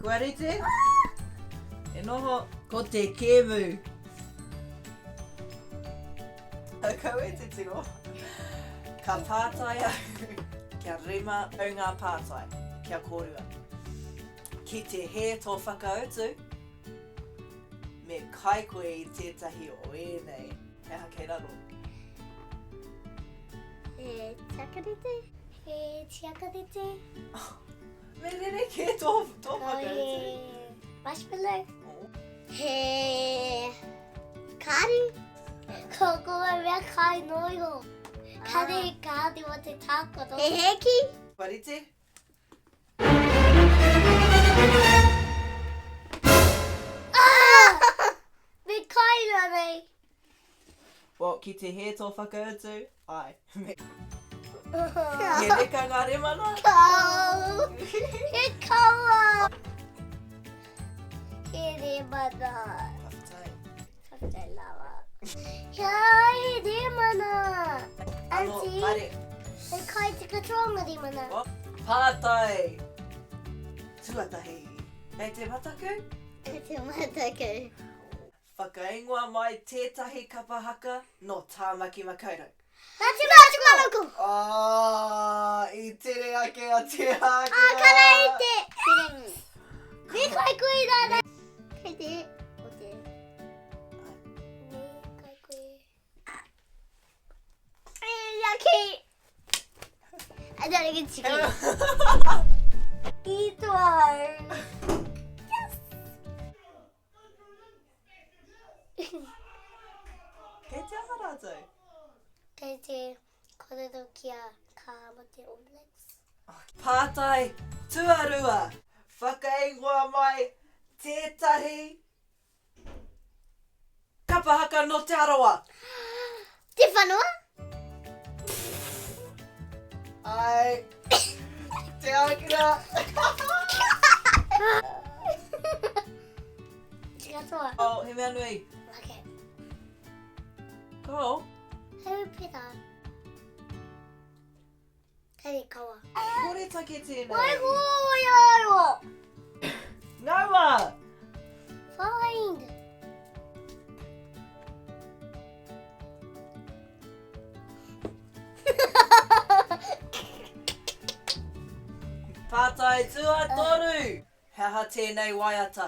Kua rite? E noho, ko te kēmu. Kau e te tiro. Ka pātai au, kia rima o ngā pātai, kia kōrua. Ki te he tō whakautu, me kai koe i tētahi o ēnei. Hea kei raro. He takarite? He tiakarite? Me rere ke tō whakautu. He marshmallow? Oh. He kāri? Ko koe mea kai noiho. Kare kāri o te tākoro. He heki? Kua rite? Me kai rane. Well, ki te he tō whakautu, ai. He reka ngā remana? Kau! He kaua! He remana. Whakatae. Whakatae lawa. He remana. Auntie, Hare. he kai te katoanga remana. Oh, pātai. Tuatahi. Hei te mataku? He te Mātaki. Whakaingoa mai tētahi kapahaka no tāmaki makaurau. Nā te mātukaroko! I tere ake a te hākera. Kara i te! Me kai koe rana. Kei te, o te. Me kai koe. Yaki! I don't get chicken. Eat one. Yes! Kei te aha rātou? Kei te korero kia kā mo te omelets. Pātai tuarua. Whakaingoa mai tētahi kapahaka no te aroa. Te whanua? Ai, te hākera. Te katoa. Oh, he mea nui. Okay. Ko? Hau pera. Kei kaua. Kore take tēnei. Ai hoi aero! Ngaua! Find! Pātai tua toru. Hea tēnei waiata.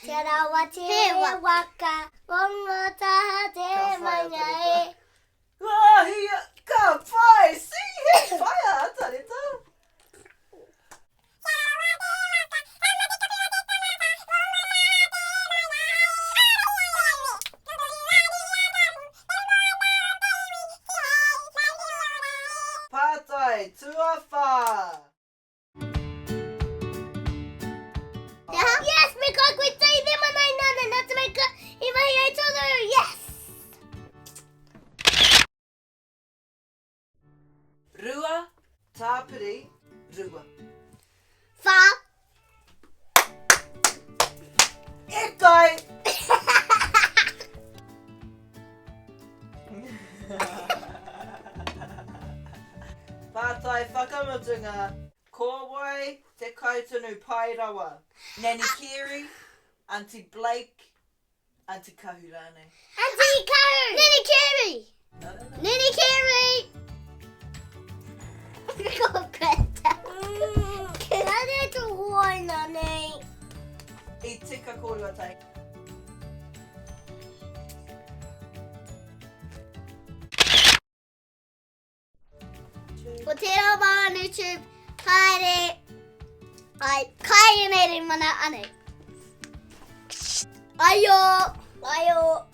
Te rawa te waka, wongataha te maina e. Hia, ka pai, si, he whaia, Atareta. Pātai tua whā. Yes, me kai koe tei te manai nana, nā te meika i mahi ai tonu, yes! Rua, tāpiri, rua. Wha! E kai! Pātai whakamutunga, kōwai te kautunu pai rawa. Nani Kiri, Auntie Blake, Auntie Kahurane. Auntie Karen! Nini Kiri! Nini Kiri! Ko kreta. Kare tu hoi nane. I tika kōrua tai. Ko te rā on YouTube, haere. Ai, kai nei mana ane. Aio! Aio!